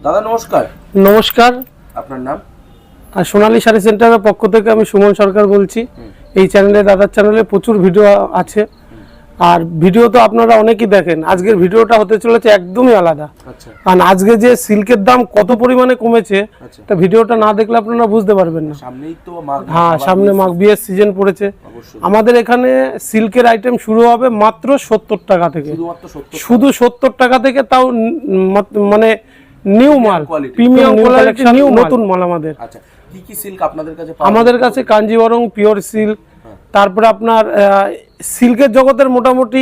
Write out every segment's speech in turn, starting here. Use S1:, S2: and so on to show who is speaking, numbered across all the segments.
S1: দাদা নমস্কার।
S2: নমস্কার,
S1: আপনার নাম?
S2: আর সোনালী শাড়ি সেন্টারের পক্ষ থেকে আমি সুমন সরকার বলছি। এই চ্যানেলে, দাদার চ্যানেলে প্রচুর ভিডিও আছে, আর ভিডিও তো আপনারা অনেকেই দেখেন। আজকের ভিডিওটা হতে চলেছে একদমই আলাদা। কারণ আজকে যে সিল্কের দাম কত পরিমাণে কমেছে, তা ভিডিওটা না দেখলে আপনারা বুঝতে পারবেন না। সামনে মাঘ বিয়ের সিজন পড়েছে। আমাদের এখানে সিল্কের আইটেম শুরু হবে মাত্র 70 টাকা থেকে, শুধু 70 টাকা থেকে, তাও মানে নিউ মাল, প্রিমিয়াম কোয়ালিটি, নিউ নতুন মাল আমাদের।
S1: আচ্ছা, কি কি সিল্ক আপনাদের কাছে?
S2: আমাদের কাছে কাঞ্জিবরম, পিওর সিল্ক, তারপরে আপনার সিল্কের জগতের মোটামুটি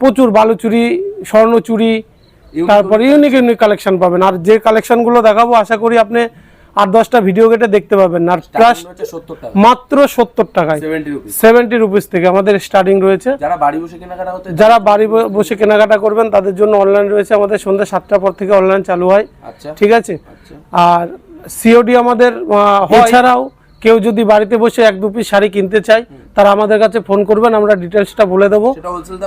S2: প্রচুর বালুচুরি, স্বর্ণচুরি, তারপরে ইউনিক ইউনিক কালেকশন পাবেন। আর যে কালেকশনগুলো দেখাবো আশা করি আপনি 8-10টা ভিডিও কেটে দেখতে পাবেন। আর প্লাস মাত্র 70 টাকায়, 70 রুপিস থেকে আমাদের স্টার্টিং রয়েছে। যারা বাড়ি বসে কেনাকাটা করবেন তাদের জন্য অনলাইন রয়েছে আমাদের। সন্ধ্যা 7টার পর থেকে অনলাইন চালু হয়, ঠিক আছে। আর সিওডি আমাদের হয়। এছাড়াও কেউ যদি বাড়িতে বসে 1-2 পিস শাড়ি কিনতে চায়, তারা আমাদের কাছে ফোন করবেন, আমরা ডিটেলসটা বলে দেবো।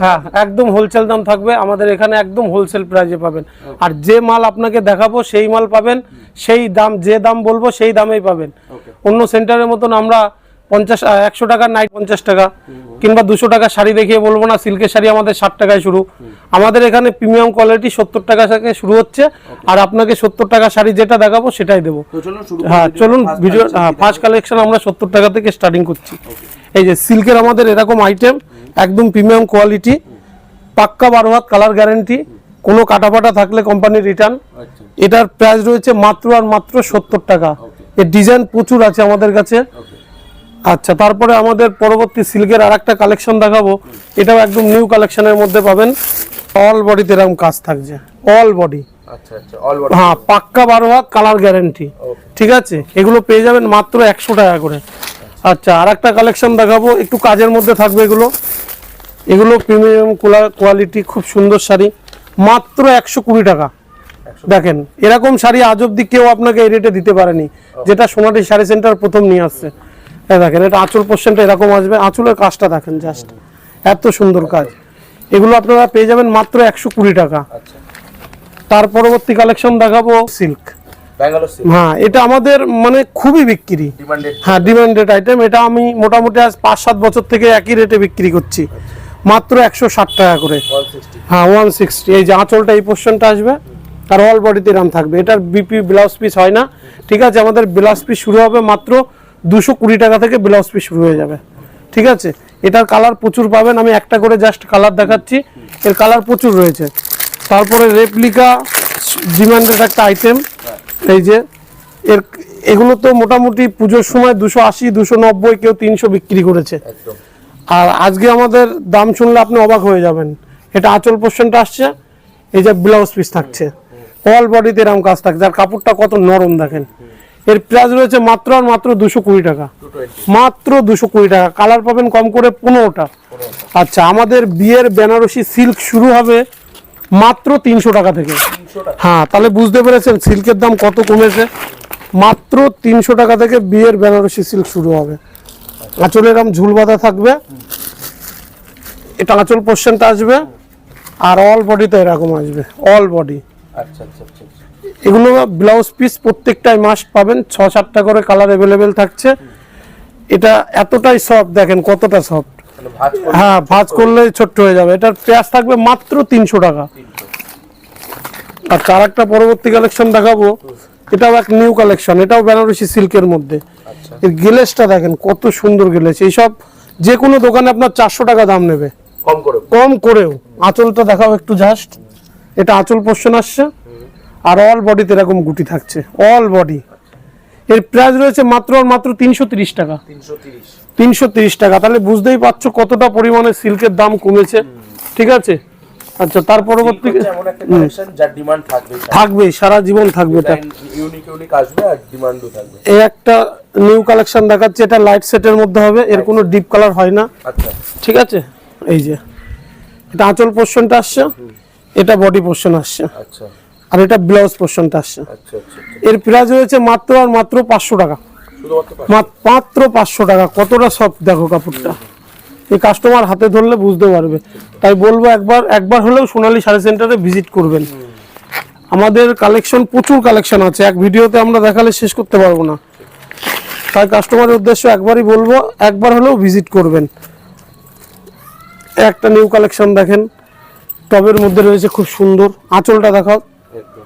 S2: হ্যাঁ, একদম হোলসেল দাম থাকবে আমাদের এখানে, একদম হোলসেল প্রাইসে পাবেন। আর যে মাল আপনাকে দেখাবো সেই মাল পাবেন, সেই দাম, যে দাম বলবো সেই দামেই পাবেন। অন্য সেন্টারের মতন আমরা 100 টাকার নাইট 50 টাকা কিংবা 200 টাকা শাড়ি দেখিয়ে বলবো না। সিল্কের শাড়ি আমাদের 60 টাকায় শুরু। আমাদের এখানে প্রিমিয়াম কোয়ালিটি 70 টাকা থেকে শুরু হচ্ছে, আর আপনাকে 70 টাকা শাড়ি যেটা দেখাবো সেটাই দেবো। হ্যাঁ, চলুন ভিডিও। ফার্স্ট কালেকশন আমরা 70 টাকা থেকে স্টার্টিং করছি। এই যে সিল্কের আমাদের এরকম আইটেম, একদম প্রিমিয়াম কোয়ালিটি, পাক্কা 12 হাত কালার গ্যারেন্টি, কোনো কাটাপাটা থাকলে কোম্পানি রিটার্ন। এটার প্রাইস রয়েছে মাত্র আর মাত্র 70 টাকা। এর ডিজাইন প্রচুর আছে আমাদের কাছে। আচ্ছা, তারপরে আমাদের পরবর্তী সিল্কের আর একটা কালেকশন দেখাবো। এটাও একদম নিউ কালেকশনের মধ্যে পাবেন। অল বডিতে এরকম কাজ থাকছে, অল বডি। হ্যাঁ, পাক্কা 12 হাত কালার গ্যারেন্টি, ঠিক আছে। এগুলো পেয়ে যাবেন মাত্র 100 টাকা করে। আচ্ছা, আর একটা কালেকশন দেখাবো, একটু কাজের মধ্যে থাকবে এগুলো। এগুলো প্রিমিয়াম কোয়ালিটি, খুব সুন্দর শাড়ি, মাত্র 120 টাকা। দেখেন, এরকম শাড়ি আজ অব্দি কেউ আপনাকে এই রেটে দিতে পারেনি, যেটা সোনালী শাড়ি সেন্টার প্রথম নিয়ে আসছে। দেখেন, এটা আঁচল পোর্শনটা এরকম আসবে, আঁচলের কাজটা দেখেন, জাস্ট এত সুন্দর কাজ। এগুলো আপনারা পেয়ে যাবেন মাত্র 120 টাকা। তার পরবর্তী কালেকশন দেখাবো সিল্ক। হ্যাঁ, এটা আমাদের মানে খুবই বিক্রি, হ্যাঁ ডিমান্ডেড আইটেম। এটা আমি মোটামুটি আজ 5-7 বছর থেকে একই রেটে বিক্রি করছি, মাত্র 160 টাকা করে। হ্যাঁ, 160। এই যে আঁচলটা, এই পোর্শনটা আসবে, আর অল বডিতে এরকম থাকবে। এটার বিপি ব্লাউজ পিস হয় না, ঠিক আছে। আমাদের ব্লাউজ পিস শুরু হবে মাত্র 220 টাকা থেকে, ব্লাউজ পিস শুরু হয়ে যাবে, ঠিক আছে। এটার কালার প্রচুর পাবেন, আমি একটা করে জাস্ট কালার দেখাচ্ছি। এর কালার প্রচুর রয়েছে। তারপরে রেপ্লিকা ডিমান্ডেড একটা আইটেম। এই যে এগুলো তো মোটামুটি পুজোর সময় 280, 290, কেউ 300 বিক্রি করেছে। আর আজকে আমাদের দাম শুনলে আপনি অবাক হয়ে যাবেন। এটা আঁচল পোর্শনটা আসছে, এই যে ব্লাউজ পিস থাকছে, অল বডিতে এরকম কাজ থাকছে, আর কাপড়টা কত নরম দেখেন। এর প্রাইস রয়েছে মাত্র আর মাত্র 220 টাকা, মাত্র 220 টাকা। কালার পাবেন কম করে 15টা। আচ্ছা, আমাদের বিয়ের বেনারসি সিল্ক শুরু হবে মাত্র 300 টাকা থেকে। হ্যাঁ, তাহলে বুঝতে পেরেছেন সিল্কের দাম কত কমেছে। মাত্র 300 টাকা থেকে বিয়ের বেনারসি সিল্ক শুরু হবে। আঁচলে এরকম ঝুল বাঁধা থাকবে, এটা আঁচল পোর্শনটা আসবে, আর অল বডিতে এরকম আসবে, অল বডি। এগুলো ব্লাউজ পিস প্রত্যেকটাই মাস্ট পাবেন, 6-7টা করে কালার অ্যাভেলেবেল থাকছে। এটা এতটাই সফট, দেখেন কতটা সফট। হ্যাঁ, ভাঁজ করলে ছোট্ট হয়ে যাবে। এটার প্রাইস থাকবে মাত্র 300 টাকা। আর একটা পরবর্তী কালেকশন দেখাবো, এটাও এক নিউ কালেকশন। এটাও বেনারসি সিল্কের মধ্যে। এর গ্লেসটা দেখেন কত সুন্দর গ্লেস। এইসব যে কোনো দোকানে আপনার 400 টাকা দাম নেবে, কম করেও। আঁচলটা দেখাও একটু জাস্ট। এটা আঁচল পোর্শন আসছে, আর অল বডিতে এরকম গুটি থাকছে, অল বডি। এর প্রাইস রয়েছে মাত্র আর মাত্র 330 টাকা, 330 টাকা। তাহলে বুঝতেই পারছো কতটা পরিমাণে সিল্কের দাম কমেছে, ঠিক আছে। আচ্ছা, তার পরবর্তী থাকবে, সারা জীবন থাকবে। এই একটা নিউ কালেকশন দেখাচ্ছে, এটা লাইট সেটের মধ্যে হবে, এর কোনো ডিপ কালার হয় না, ঠিক আছে। এই যে এটা আঁচল পোর্শনটা আসছে, এটা বডি পোর্শন আসছে, আর এটা ব্লাউজ পোর্শনটা আসছে। এর প্রাইস হয়েছে মাত্র আর মাত্র 500 টাকা, মাত্র 500 টাকা। কতটা সফট দেখো কাপড়টা। এই কাস্টমার হাতে ধরলে বুঝতে পারবে। তাই বলবো একবার হলেও সোনালী শাড়ি সেন্টারে ভিজিট করবেন। আমাদের কালেকশন প্রচুর কালেকশন আছে, এক ভিডিওতে আমরা দেখালে শেষ করতে পারবো না। তাই কাস্টমারের উদ্দেশ্য একবারই বলবো, একবার হলেও ভিজিট করবেন। একটা নিউ কালেকশন দেখেন, টবের মধ্যে রয়েছে, খুব সুন্দর। আঁচলটা দেখাও,
S1: একদম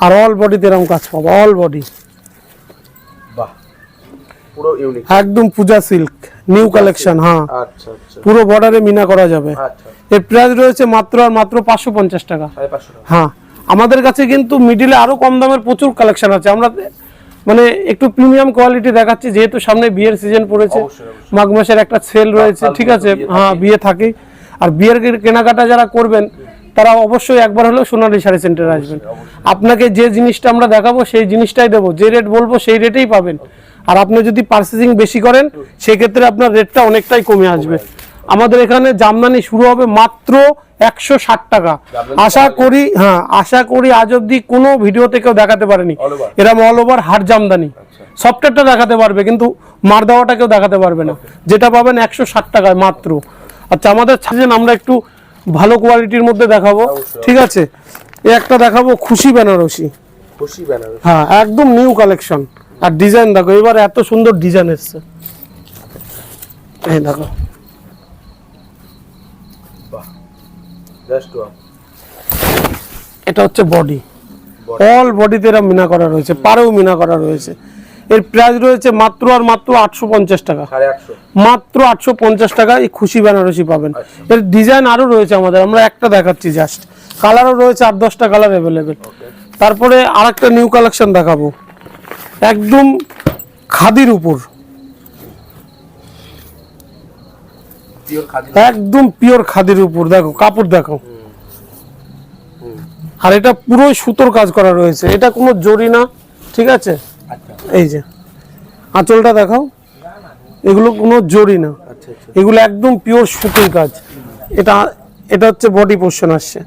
S2: আর অল বডিতে এরকম কাজ পাবো, অল বডি
S1: বাহ, পুরো ইউনিক।
S2: একদম পূজা সিল্ক নিউ কালেকশন। হ্যাঁ,
S1: আচ্ছা আচ্ছা
S2: পুরো বর্ডারে মিনা করা যাবে।
S1: আচ্ছা,
S2: এর প্রাইস রয়েছে মাত্র আর মাত্র 550 টাকা।
S1: 550 টাকা।
S2: হ্যাঁ, আমাদের কাছে কিন্তু মিডিলে আরো কম দামের প্রচুর কালেকশন আছে। আমরা মানে একটু প্রিমিয়াম কোয়ালিটি দেখাচ্ছি, যেহেতু সামনে বিয়ের সিজন পড়েছে,
S1: অবশ্যই, অবশ্যই।
S2: মাঘ মাসের একটা সেল রয়েছে, ঠিক আছে। হ্যাঁ, বিয়ে থাকে, আর বিয়ের কেনাকাটা যারা করবেন তারা অবশ্যই একবার হলেও সোনালী শাড়ি সেন্টারে আসবেন। আপনাকে যে জিনিসটা আমরা দেখাবো সেই জিনিসটাই দেবো, যে রেট বলবো সেই রেটেই পাবেন। আর আপনি যদি পার্চেসিং বেশি করেন সেক্ষেত্রে আপনার রেটটা অনেকটাই কমে আসবে। আমাদের এখানে জামদানি শুরু হবে মাত্র 160 টাকা। আশা করি আজ অব্দি কোনো ভিডিওতে কেউ দেখাতে পারেনি এরকম অল ওভার হাট জামদানি। সফটওয়্যারটা দেখাতে পারবে কিন্তু মার দেওয়াটা কেউ দেখাতে পারবে না, যেটা পাবেন 160 টাকায় মাত্র। আচ্ছা, আমাদের আমরা একটু ভালো কোয়ালিটির মধ্যে দেখাবো, ঠিক আছে। একটা দেখাবো খুশি বেনারসি।
S1: খুশি ব্যানার।
S2: হ্যাঁ, একদম নিউ কালেকশন। আর ডিজাইন দেখো, এবার এত সুন্দর ডিজাইন এসছে, এই দেখো।
S1: বাহ, জাস্ট ওয়াও।
S2: এটা হচ্ছে বডি, অল বডিতে এরা মিনা করা রয়েছে, পারেও মিনা করা রয়েছে। এর প্রাইস রয়েছে মাত্র আর মাত্র 850 টাকা।
S1: 850
S2: মাত্র 850 টাকা এই খুশি বেনারসি পাবেন। এর ডিজাইন আরো রয়েছে আমাদের, আমরা একটা দেখাচ্ছি জাস্ট। কালারও রয়েছে 8-10টা কালার অ্যাভেলেবেল। তারপরে আরেকটা নিউ কালেকশন দেখাবো, একদম খাদির উপর,
S1: পিওর খাদি।
S2: একদম পিওর খাদির উপর। দেখো কাপড় দেখো, আর এটা পুরোই সুতোর কাজ করা রয়েছে, এটা কোনো জরি না, ঠিক আছে।
S1: আচ্ছা
S2: এই যে আঁচলটা দেখাও, এগুলো কোনো জরি না,
S1: আচ্ছা আচ্ছা।
S2: এগুলো একদম পিওর সুতোর কাজ। এটা হচ্ছে বডি পোর্শন আসছে।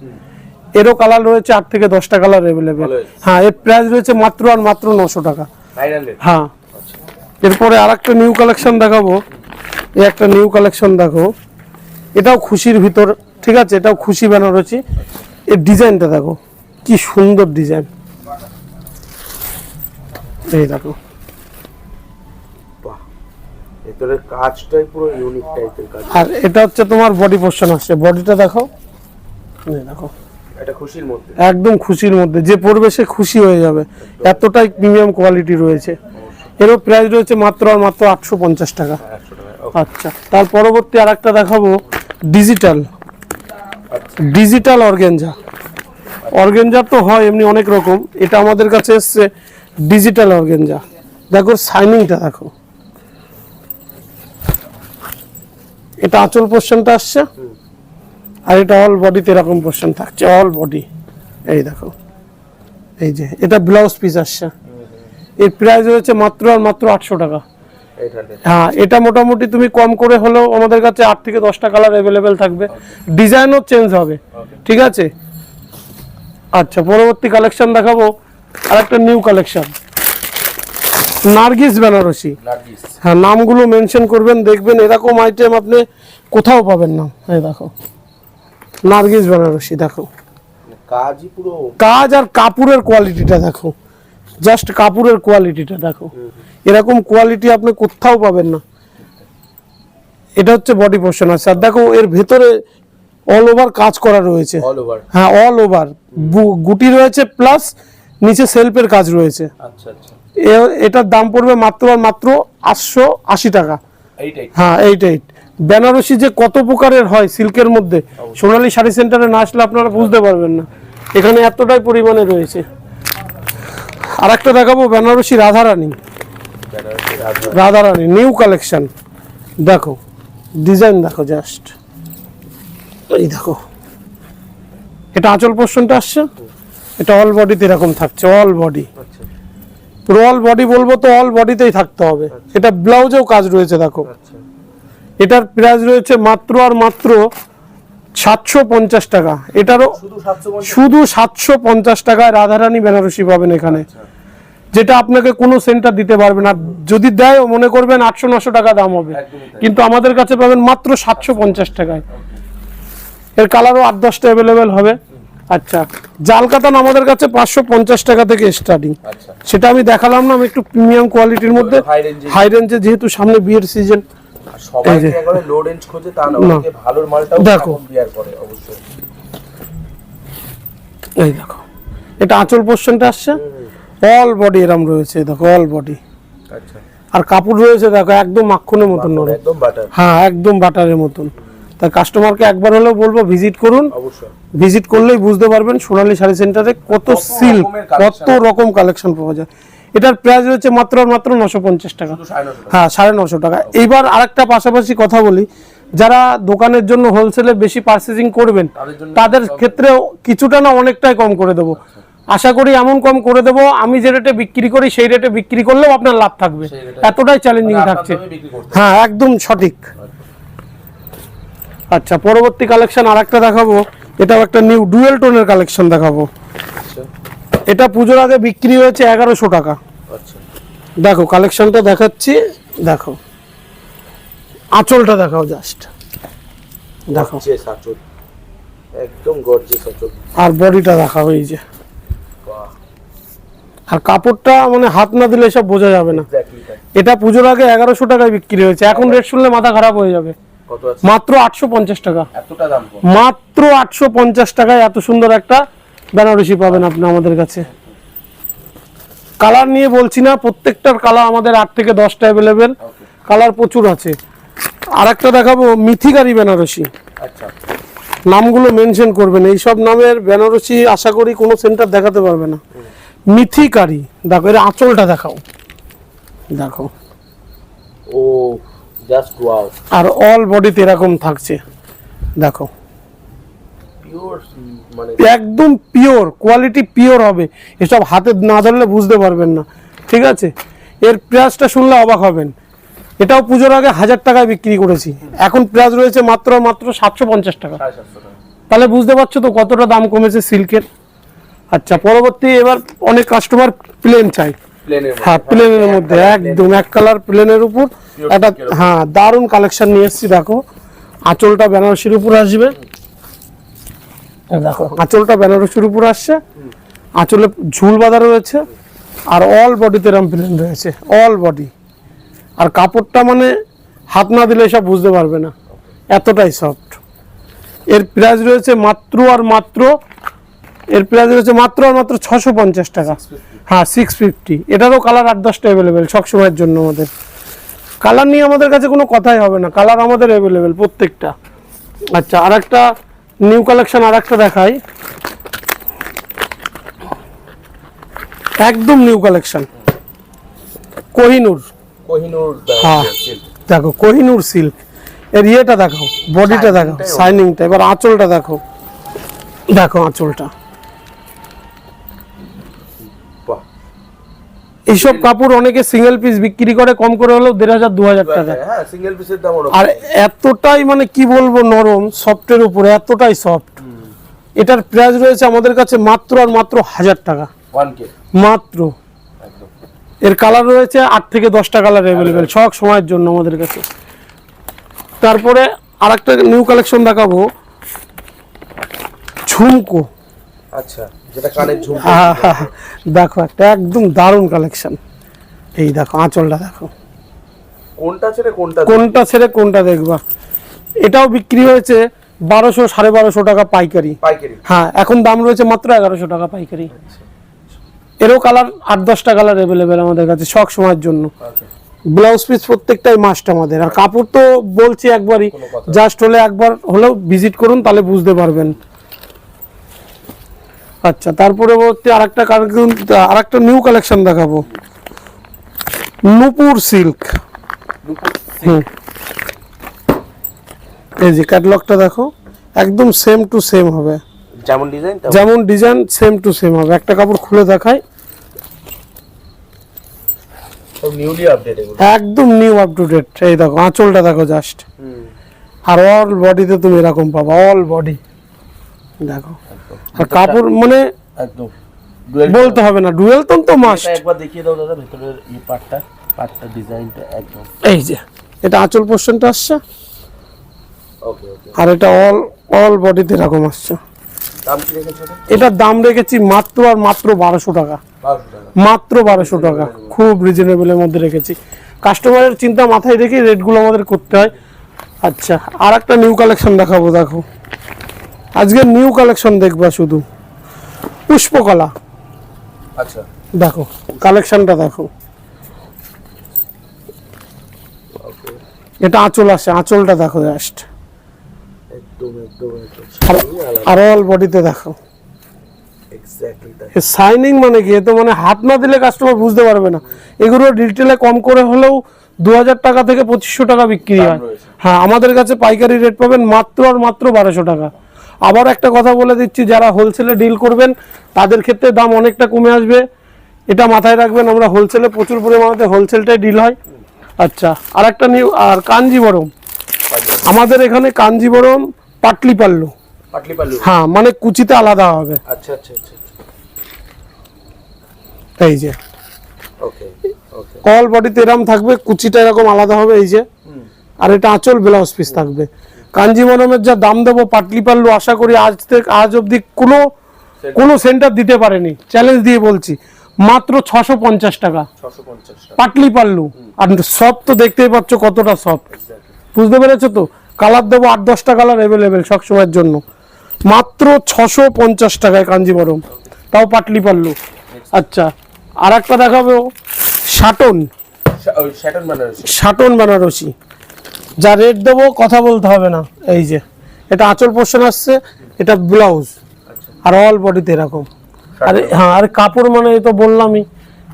S2: এরও কালার রয়েছে 8 থেকে 10টা কালার অ্যাভেলেবেল। হ্যাঁ, এর প্রাইস রয়েছে মাত্র আর মাত্র 900 টাকা।
S1: 900।
S2: হ্যাঁ, এরপরে আরেকটা নিউ কালেকশন দেখাবো। এই একটা নিউ কালেকশন দেখো, এটাও খুশির ভিতর, ঠিক আছে। এটাও খুশি বেনারসি। এর ডিজাইনটা দেখো, কি সুন্দর ডিজাইন, এই দেখো।
S1: বাহ, ভিতরের কাজটাই পুরো ইউনিক টাইপের কাজ।
S2: আর এটা হচ্ছে তোমার বডি পোর্শন আসছে, বডিটা দেখো, এই দেখো।
S1: এটা খুশির মধ্যে,
S2: একদম খুশির মধ্যে, যে পরবে সে খুশি হয়ে যাবে, এতটাই প্রিমিয়াম কোয়ালিটি রয়েছে। এরও প্রাইস রয়েছে মাত্র আর মাত্র 850 টাকা।
S1: 800 টাকা।
S2: আচ্ছা, তার পরবর্তী আরেকটা দেখাবো ডিজিটাল অর্গানজা। অর্গানজা তো হয় এমনি অনেক রকম, এটা আমাদের কাছে এসছে ডিজিটাল অর্গানজা। দেখো শাইনিংটা দেখো, এটা আঁচল পোর্শনটা আসছে, আর এটা অল বডিতে এরকম পোর্শন থাকছে, অল বডি। এই দেখো, এই যে এটা ব্লাউজ পিস আসছে। এর প্রাইস রয়েছে মাত্র আর মাত্র 800 টাকা।
S1: 800।
S2: হ্যাঁ, এটা মোটামুটি তুমি কম করে হলেও আমাদের কাছে 8 থেকে 10টা কালার অ্যাভেলেবেল থাকবে, ডিজাইনও চেঞ্জ হবে, ঠিক আছে। আচ্ছা, পরবর্তী কালেকশন দেখাবো আরেকটা নিউ কালেকশন, নার্গিস বেনারসি।
S1: নার্গিস।
S2: হ্যাঁ, নামগুলো মেনশন করবেন, দেখবেন এরকম আইটেম আপনি কোথাও পাবেন না। এই দেখো নার্গিস বেনারসি, দেখো
S1: কাজই পুরো।
S2: কাজ আর কাপড়ের কোয়ালিটিটা দেখো, জাস্ট কাপড়ের কোয়ালিটিটা দেখো, এরকম কোয়ালিটি আপনি কোথাও পাবেন না। এটা হচ্ছে বডি পোর্শন আছে, আর দেখো এর ভেতরে অল ওভার কাজ করা রয়েছে।
S1: All over.
S2: হ্যাঁ, অল ওভার গুটি রয়েছে, প্লাস নিচে সেলফের কাজ রয়েছে।
S1: আচ্ছা আচ্ছা।
S2: এটার দাম পড়বে মাত্র আর মাত্র 880 টাকা।
S1: এইটাই।
S2: হ্যাঁ, এইটাই। বেনারসি যে কত প্রকারের হয় সিল্কের মধ্যে, সোনালী শাড়ি সেন্টারে না আসলে আপনারা বুঝতে পারবেন না, এখানে এতটাই পরিমাণে রয়েছে। আর একটা দেখাবো বেনারসি রাধারানী। রাধারানী নিউ কালেকশন, দেখো ডিজাইন দেখো, জাস্ট এই দেখো। এটা আঁচল পোর্শনটা আসছে, এটা অল বডিতে এরকম থাকছে, অল বডি।
S1: আচ্ছা
S2: পুরো অল বডি বলবো তো অল বডিতেই থাকতে হবে। এটা ব্লাউজেও কাজ রয়েছে দেখো।
S1: আচ্ছা।
S2: এটার প্রাইস রয়েছে মাত্র আর মাত্র 750 টাকা। এটারও শুধু 750 টাকায় রাধারানী বেনারসি পাবেন এখানে, যেটা আপনাকে কোনো সেন্টার দিতে পারবে না। যদি দেয় মনে করবেন 800-900 টাকা দাম হবে, কিন্তু আমাদের কাছে পাবেন মাত্র 750 টাকায়। এর কালারও 8-10টা অ্যাভেলেবেল হবে। আচ্ছা, জাল কাতান আমাদের কাছে 550 টাকা থেকে স্টার্টিং।
S1: আচ্ছা,
S2: সেটা আমি দেখালাম না, আমি একটু প্রিমিয়াম কোয়ালিটির মধ্যে হাই রেঞ্জে, যেহেতু সামনে বিয়ের সিজন।
S1: সবাই যে একবারে লো রেঞ্জ খোঁজে তা না, অনেকে ভালোর মালটাও
S2: দেখো।
S1: এখন বিয়ার করে অবশ্যই।
S2: এই দেখো, এটা আঁচল পোর্শনটা আসছে, অল বডি এরম রয়েছে, দেখো অল বডি।
S1: আচ্ছা,
S2: আর কাপড় রয়েছে দেখো একদম মাখনের মতন নরম,
S1: একদম বাটার।
S2: হ্যাঁ একদম বাটারের মতন। তাই কাস্টমারকে একবার হলেও বলবো ভিজিট করুন,
S1: অবশ্যই
S2: ভিজিট করলেই বুঝতে পারবেন সোনালী শাড়ি সেন্টারে কত সিল্ক,
S1: রকমের
S2: কত রকম কালেকশন পাওয়া যায়। এটার প্রাইস রয়েছে মাত্র আর মাত্র 950 টাকা,
S1: শুধু 950 টাকা।
S2: হ্যাঁ 950 টাকা। এইবার আরেকটা পাশাপাশি কথা বলি, যারা দোকানের জন্য হোলসেলে বেশি পারচেজিং করবেন তাদের ক্ষেত্রেও কিছুটা না অনেকটাই কম করে দেবো। আশা করি এমন কম করে দেবো, আমি যে রেটে বিক্রি করি সেই রেটে বিক্রি করলেও আপনার লাভ থাকবে, এতটাই চ্যালেঞ্জিং থাকছে। হ্যাঁ একদম সঠিক। আচ্ছা, পরবর্তী কালেকশন আরেকটা দেখাবো, এটাও একটা নিউ ডুয়েল টোনের কালেকশন দেখাবো।
S1: আচ্ছা,
S2: এটা পুজোর আগে বিক্রি হয়েছে 1100 টাকা।
S1: আচ্ছা,
S2: দেখো কালেকশনটা দেখাচ্ছি, দেখো আঁচলটা দেখাও জাস্ট, দেখো
S1: গর্জিয়াস আঁচল, একদম গর্জিয়াস আঁচল।
S2: আর বডিটা দেখাও, এই যে।
S1: বাহ,
S2: আর কাপড়টা মানে হাত না দিলে সব বোঝা যাবে না।
S1: এক্স্যাক্টলি তাই।
S2: এটা পুজোর আগে 1100 টাকায় বিক্রি হয়েছে, এখন রেট শুনলে মাথা খারাপ হয়ে যাবে।
S1: কত আছে?
S2: মাত্র 850 টাকা,
S1: এতটা দাম কম?
S2: মাত্র 850 টাকায় এত সুন্দর একটা বেনারসি পাবেন আপনি আমাদের কাছে। কালার নিয়ে বলছি না, প্রত্যেকটার কালার আমাদের 8 থেকে 10টা অ্যাভেলেবেল, কালার প্রচুর আছে। আর একটা দেখাবো মিথিকারি বেনারসি,
S1: আচ্ছা,
S2: নামগুলো মেনশন করবেন, এইসব নামের বেনারসি আশা করি কোনো সেন্টার দেখাতে পারবে না। মিথিকারি, দেখো এর আঁচলটা দেখাও, দেখো।
S1: ও জাস্ট ওয়াও,
S2: আর অল বডিতে এরকম থাকছে, দেখো
S1: পিওর মানে
S2: একদম পিওর কোয়ালিটি, পিওর হবে। এসব হাতে না ধরলে বুঝতে পারবেন না, ঠিক আছে। এর প্রাইসটা শুনলে অবাক হবেন, এটাও পুজোর আগে 1000 টাকায় বিক্রি করেছি, এখন প্রাইস রয়েছে মাত্র 750 টাকা।
S1: 750 টাকা।
S2: তাহলে বুঝতে পারছো তো কতটা দাম কমেছে সিল্কের। আচ্ছা, পরবর্তী এবার অনেক কাস্টমার প্লেন চাই,
S1: প্লেনের
S2: হ্যাঁ প্লেনের মধ্যে একদম এক কালার প্লেনের উপর একটা, হ্যাঁ দারুণ কালেকশন নিয়ে এসেছি। দেখো আঁচলটা বেনারসির উপর আসবে, দেখো আঁচলটা বেনারসির উপর আসছে, আঁচলে ঝুল বাঁধা রয়েছে, আর অল বডিতে এরম প্লেন রয়েছে, অল বডি। আর কাপড়টা মানে হাত না দিলে সব বুঝতে পারবে না, এতটাই সফট। এর প্রাইস রয়েছে মাত্র আর মাত্র, এর প্রাইস রয়েছে মাত্র আর মাত্র 650 টাকা, হ্যাঁ 650। এটারও কালার 8-10টা অ্যাভেলেবেল সব সময়ের জন্য আমাদের। কালার নিয়ে আমাদের কাছে কোনো কথাই হবে না, কালার আমাদের অ্যাভেলেবেল প্রত্যেকটা। আচ্ছা, আর একটা নিউ কালেকশন আর একটা দেখাই, একদম নিউ কালেকশন কোহিনুর।
S1: কোহিনুর
S2: হ্যাঁ দেখো কোহিনুর সিল্ক, এর ইয়েটা দেখো, বডিটা দেখো, শাইনিংটা। এবার আঁচলটা দেখো, দেখো আঁচলটা।
S1: বাহ,
S2: এইসব কাপড় অনেকে সিঙ্গেল পিস বিক্রি করে কম করে হলেও 1500-2000 টাকা।
S1: হ্যাঁ সিঙ্গেল পিসের দাম ওরকম।
S2: আর এতটাই মানে কি বলবো নরম, সফটের উপরে এতটাই সফট। এটার প্রাইস রয়েছে আমাদের কাছে মাত্র আর মাত্র 1000 টাকা,
S1: 1K
S2: মাত্র।
S1: একদম।
S2: এর কালার রয়েছে 8 থেকে 10টা কালার অ্যাভেলেবেল সব সময়ের জন্য আমাদের কাছে। তারপরে আরেকটা নিউ কালেকশন দেখাবো, ঝুমকো।
S1: আচ্ছা, যেটা কানের ঝুমকো।
S2: দেখো একটা একদম দারুণ কালেকশন, এই দেখো আঁচলটা দেখো,
S1: কোনটা ছেড়ে কোনটা?
S2: কোনটা ছেড়ে কোনটা দেখবা। এটাও বিক্রি হয়েছে 1200-1250 টাকা পাইকারি,
S1: পাইকারি।
S2: হ্যাঁ এখন দাম রয়েছে মাত্র 1100 টাকা পাইকারি। এরও কালার 8-10টা কালার অ্যাভেলেবেল আমাদের কাছে সব সময়ের জন্য।
S1: আচ্ছা,
S2: ব্লাউজ পিস প্রত্যেকটাই মাস্ট আমাদের। আর কাপড় তো বলছি একবারই, জাস্ট হলে একবার হলেও ভিজিট করুন তাহলে বুঝতে পারবেন। আচ্ছা, তারপরে আরেকটা নিউ কালেকশন দেখাবো, নূপুর সিল্ক। এই যে ক্যাটালগটা দেখো, একদম সেম টু সেম হবে,
S1: যেমন ডিজাইন
S2: যেমন ডিজাইন সেম টু সেম হবে। একটা কাপড় খুলে দেখাই,
S1: সব নিউলি আপডেট এগুলো।
S2: একদম নিউ আপ টু ডেট। এই দেখো আঁচলটা দেখো জাস্ট, আর অল বডিতে তুমি এরকম পাবা, অল বডি দেখো। আর কাপড় মানে
S1: একদম
S2: বলতে হবে না, ডুয়েল টোন তো মাস্ট।
S1: একবার দেখিয়ে দাও দাদা ভেতরের এই পার্টটা ডিজাইনটা একদম।
S2: এই যে এটা আঁচল পোর্শনটা আসছে,
S1: ওকে ওকে।
S2: আর এটা অল বডিতে এরকম আসছে।
S1: দাম কি রেখেছেন?
S2: এটার দাম রেখেছি মাত্র আর মাত্র 1200 টাকা,
S1: 1200 টাকা।
S2: মাত্র 1200 টাকা, খুব রিজনেবলের মধ্যে রেখেছি। কাস্টমারের চিন্তা মাথায় রেখে রেটগুলো আমাদের করতে হয়। আচ্ছা, আর একটা নিউ কালেকশন দেখাবো। দেখো আজকে নিউ কালেকশন দেখবা শুধু, পুষ্পকলা।
S1: আচ্ছা,
S2: দেখো কালেকশনটা দেখো,
S1: ওকে,
S2: এটা আঁচল আসে, আঁচলটা দেখো জাস্ট,
S1: একদম একদম একদম
S2: আর অল বডিতে দেখো
S1: এক্স্যাক্টলি তাই।
S2: শাইনিং। মানে কি, এ তো মানে হাত না দিলে কাস্টমার বুঝতে পারবে না। এগুলো ডিটেলে কম করে হলেও 2000 টাকা থেকে 2500 টাকা বিক্রি হয়।
S1: রয়েছে।
S2: হ্যাঁ, আমাদের কাছে পাইকারি রেট পাবেন মাত্র আর মাত্র 1200 টাকা। আবার একটা কথা বলে দিচ্ছি, যারা হোলসেলে ডিল করবেন তাদের ক্ষেত্রে দাম অনেকটা কমে আসবে, এটা মাথায় রাখবেন। আমরা হোলসেলে প্রচুর পরিমাণে হোলসেলটাই ডিল হয়। আচ্ছা, আর একটা নিউ, আর কাঞ্জিবরম। আমাদের এখানে কাঞ্জিবরম পাটলি পাল্লু।
S1: পাটলি পাল্লু।
S2: হ্যাঁ, মানে কুচিতে আলাদা হবে।
S1: আচ্ছা আচ্ছা আচ্ছা,
S2: এই যে
S1: ওকে ওকে।
S2: অল বডিতে এরকম থাকবে, কুচিটা এরকম আলাদা হবে এই যে। আর এটা আঁচল ব্লাউজ পিস থাকবে। কাঞ্জিবরমের যা দাম দেবো, পাটলি পাল্লু আশা করি আজ অবধি কোনো সেন্টার দিতে পারেনি, চ্যালেঞ্জ দিয়ে বলছি। মাত্র 650 টাকা
S1: 650 টাকা।
S2: পাটলি পাল্লু। আর সফট তো দেখতেই পাচ্ছ কতটা সফট, বুঝতে পেরেছো তো? কালার দেবো 8-10টা কালার অ্যাভেলেবেল সব সময়ের জন্য। মাত্র 650 টাকায় কাঞ্জিবরম, তাও পাটলি পাল্লু। আচ্ছা, আর একটা দেখাবো শাটন।
S1: ওই শ্যাটন বানারসি।
S2: শাটন বেনারসি, যা রেট দেবো কথা বলতে হবে না। এই যে এটা আঁচল পোর্শন আসছে, এটা ব্লাউজ, আর অল বডিতে এরকম। আরে হ্যাঁ, আর কাপড় মানে এই তো বললামই,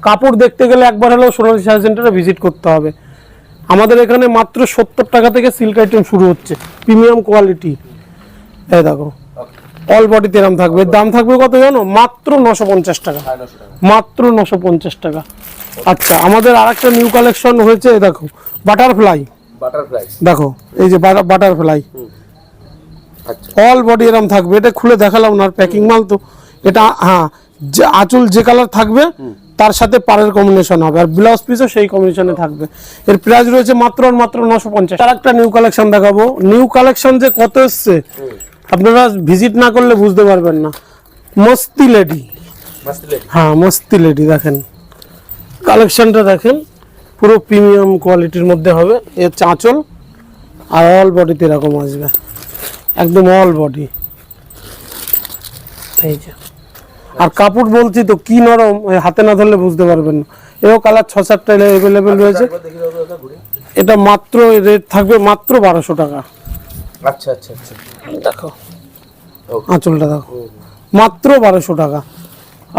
S2: কাপড় দেখতে গেলে একবার হলেও সোনালী শাড়ি সেন্টারে ভিজিট করতে হবে। আমাদের এখানে মাত্র 70 টাকা থেকে সিল্ক আইটেম শুরু হচ্ছে, প্রিমিয়াম কোয়ালিটি। এই দেখো অল বডিতে এরকম থাকবে। এর দাম থাকবে কত জানো? মাত্র 950 টাকা,
S1: 900 টাকা।
S2: মাত্র 950 টাকা। আচ্ছা, আমাদের আরেকটা নিউ কালেকশন হয়েছে, দেখো বাটারফ্লাই।
S1: বাটারফ্লাই।
S2: দেখো এই যে বাটারফ্লাই,
S1: আচ্ছা,
S2: অল বডি এরকম থাকবে। এটা খুলে দেখালাম না, প্যাকিং মাল তো এটা। হ্যাঁ, যে আঁচল যে কালার থাকবে তার সাথে পাড়ের কম্বিনেশন হবে, আর ব্লাউজ পিসও সেই কম্বিনেশনে থাকবে। এর প্রাইস রয়েছে মাত্র আর মাত্র 950। আর একটা নিউ কালেকশন দেখাবো। নিউ কালেকশন যে কত এসছে আপনারা ভিজিট না করলে বুঝতে পারবেন না। মস্তি লেডি।
S1: মাস্তি লেডি।
S2: হ্যাঁ, মস্তি লেডি দেখেন, কালেকশনটা দেখেন, পুরো প্রিমিয়াম কোয়ালিটির মধ্যে হবে। এর চাঁচল আর অল বডিতে এরকম আসবে, একদম অল বডি। এই যে, আর কাপড় বলছি তো কি নরম, ওই হাতে না ধরলে বুঝতে পারবেন না। এও কালার 6-7টা অ্যাভেলেবেল রয়েছে।
S1: একবার দেখি দাও দাদা ঘুরে।
S2: এটা মাত্র রেট থাকবে মাত্র 1200 টাকা।
S1: আচ্ছা আচ্ছা আচ্ছা,
S2: দেখো
S1: ওকে।
S2: আঁচলটা দেখো, মাত্র 1200 টাকা।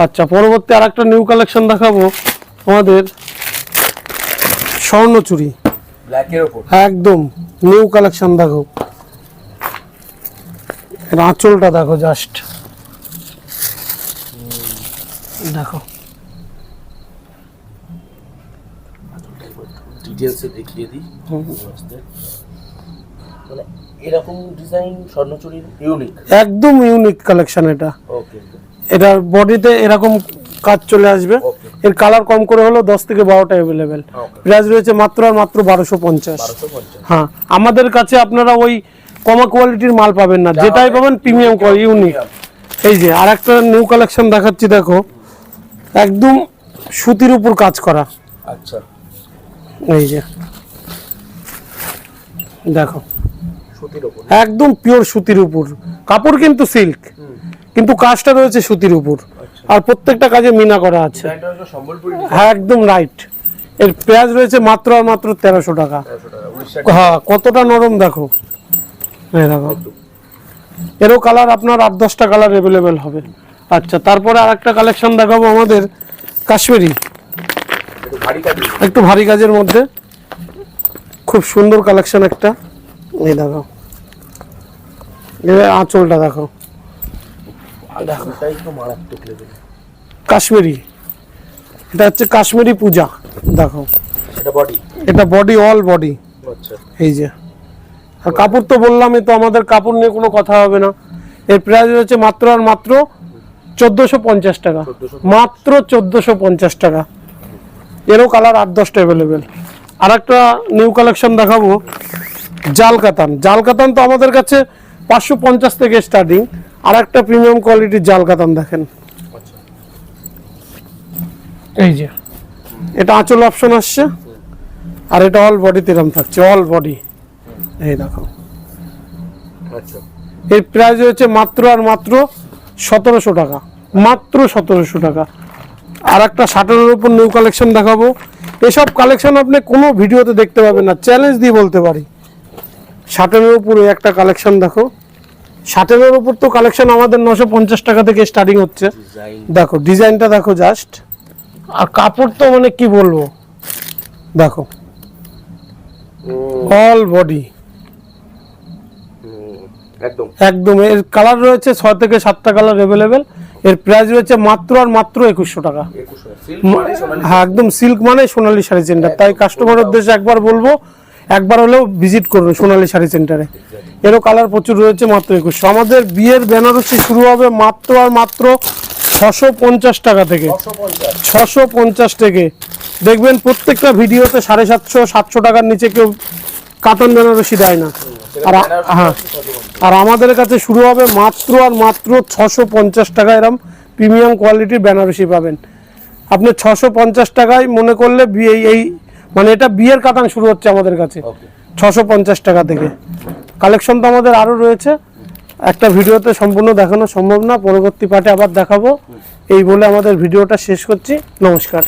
S2: আচ্ছা, পরবর্তী আর একটা নিউ কালেকশন দেখাবো, আমাদের স্বর্ণচুরি।
S1: ব্ল্যাকের উপর।
S2: একদম নিউ কালেকশন দেখো, এর আঁচলটা দেখো জাস্ট, দেখো
S1: ডিটেইলসে দেখিয়ে দিই। মানে এরকম ডিজাইন স্বর্ণচুরির ইউনিক।
S2: একদম ইউনিক কালেকশন এটা।
S1: ওকে
S2: এটার বডিতে এরকম কাজ চলে আসবে।
S1: ওকে।
S2: এর কালার কম করে হলো 10 থেকে 12টা অ্যাভেলেবেল।
S1: ওকে।
S2: প্রাইস রয়েছে মাত্র আর মাত্র 1250।
S1: 1250।
S2: হ্যাঁ, আমাদের কাছে আপনারা ওই কমা কোয়ালিটির মাল পাবেন না, যেটাই পাবেন প্রিমিয়াম কোয়ালিটি, ইউনিক। এই যে আর একটা নিউ কালেকশন দেখাচ্ছি, দেখো একদম সুতির উপর কাজ করা।
S1: আচ্ছা,
S2: এই যে দেখো
S1: সুতির উপর।
S2: একদম পিওর সুতির উপর, কাপড় কিন্তু সিল্ক, কিন্তু কাজটা রয়েছে সুতির উপর, আর প্রত্যেকটা কাজে মিনা করা আছে।
S1: ডিজাইনটা হলো সম্বলপুরি ডিজাইন।
S2: হ্যাঁ, একদম রাইট। এর প্রাইস রয়েছে মাত্র আর মাত্র 1300 টাকা।
S1: 1300 টাকা। 19
S2: হ্যাঁ, কতটা নরম দেখো, এই দেখো। এরও কালার আপনার 8-10টা কালার অ্যাভেলেবেল হবে। আচ্ছা, তারপরে আর একটা কালেকশন দেখাবো আমাদের কাশ্মীরি,
S1: একটু ভারী কাজ।
S2: একটু ভারী কাজের মধ্যে, খুব সুন্দর কালেকশন একটা। এই দেখো, এর আঁচলটা দেখো,
S1: এটাই তো মারাত্মক লেভেল।
S2: কাশ্মীরি। এটা হচ্ছে কাশ্মীরি পূজা। দেখো
S1: এটা বডি।
S2: এটা বডি, অল বডি।
S1: আচ্ছা,
S2: এই যে, আর কাপড় তো বললামই তো, আমাদের কাপড় নিয়ে কোনো কথা হবে না। এর প্রাইস রয়েছে মাত্র আর মাত্র 1450 টাকা, মাত্র 1450 টাকা। এরও কালার 8-10টা অ্যাভেলেবেল। আর একটা নিউ কালেকশন দেখাবো, জাল কাতান। জাল কাতান তো আমাদের কাছে 550 থেকে স্টার্টিং, আর একটা প্রিমিয়াম কোয়ালিটির জাল কাতান দেখেন,
S1: আচ্ছা
S2: এই যে এটা আঁচল অপশন আসছে, আর এটা অল বডিতে এরকম থাকছে, অল বডি। এই দেখো,
S1: আচ্ছা
S2: এর প্রাইস হচ্ছে মাত্র আর মাত্র 1700 টাকা, মাত্র 1700 টাকা। আর একটা শার্টের উপর নিউ কালেকশন দেখাবো। এসব কালেকশন আপনি কোনো ভিডিওতে দেখতে পাবেন না, চ্যালেঞ্জ দিয়ে বলতে পারি। শার্টের উপরে একটা কালেকশন দেখো, শার্টের উপর তো কালেকশন আমাদের 950 টাকা থেকে স্টার্টিং হচ্ছে।
S1: ডিজাইন
S2: দেখো ডিজাইনটা দেখো জাস্ট, আর কাপড় তো মানে কি বলবো, দেখো অল বডি
S1: একদম
S2: একদম। এর কালার রয়েছে 6 থেকে 7টা কালার অ্যাভেলেবেল। এর প্রাইস রয়েছে মাত্র আর মাত্র 2100 টাকা।
S1: 2100 সিল্ক মানে সোনালী
S2: হ্যাঁ একদম সিল্ক মানে সোনালী শাড়ি সেন্টার। তাই কাস্টমারের উদ্দেশ্যে একবার বলবো, একবার হলেও ভিজিট করবে সোনালী শাড়ি সেন্টারে। এরও কালার প্রচুর রয়েছে, মাত্র 2100। আমাদের বিয়ের বেনারসি শুরু হবে মাত্র আর মাত্র 650 টাকা থেকে,
S1: 650
S2: 650 থেকে। দেখবেন প্রত্যেকটা ভিডিওতে 750 700 টাকার নিচে কেউ কাতান বেনারসি দেয় না। আর হ্যাঁ, আর আমাদের কাছে শুরু হবে মাত্র আর মাত্র 650 টাকা। এরম প্রিমিয়াম কোয়ালিটির বেনারসি পাবেন আপনি 650 টাকায়। মনে করলে বিয়ে এই মানে এটা বিয়ের কাতান শুরু হচ্ছে আমাদের কাছে
S1: ওকে
S2: 650 টাকা থেকে। কালেকশন তো আমাদের আরও রয়েছে, একটা ভিডিওতে সম্পূর্ণ দেখানো সম্ভব না, পরবর্তী পার্টে আবার দেখাবো। এই বলে আমাদের ভিডিওটা শেষ করছি, নমস্কার।